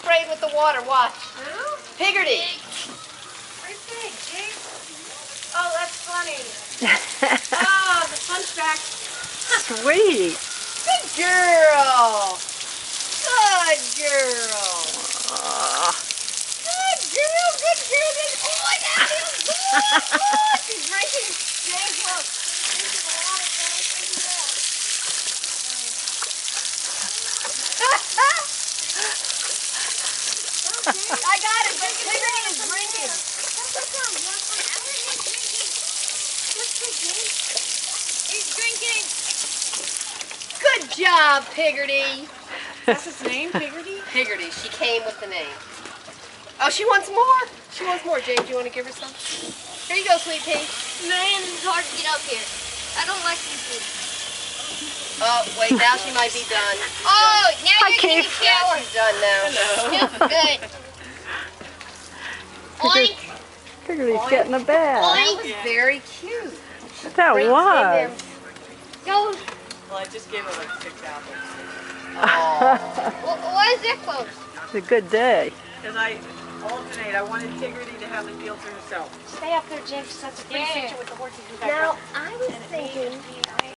sprayed with the water. Watch. Who? Piggerty. Where's Pig? Pig? Oh, that's funny. Oh, the fun fact. Sweet. Good girl. Good girl. Good girl. Good girl. Good. Oh, that feels good. She's drinking. James, look. She's drinking a lot of I got it, but Piggerty is drinking. He's drinking. Good job, Piggerty. That's his name, Piggerty? Piggerty, she came with the name. Oh, she wants more? She wants more. James, you want to give her some? Here you go, sweet pea. Man, it's hard to get up here. I don't like seafood. Oh, wait, now she might be done. Oh, now Hi, you're getting Keith. Yeah, showered. she's done now. Good. Oink. Piggerty's getting a bath. That was very cute. That Great was. Go. Well, I just gave her like 6 apples. Aw. Why is that close? It's a good day. Because I alternate. I wanted Tiggerty to have the field to herself. Stay up there, James. That's a free picture with the horses. Now, I was thinking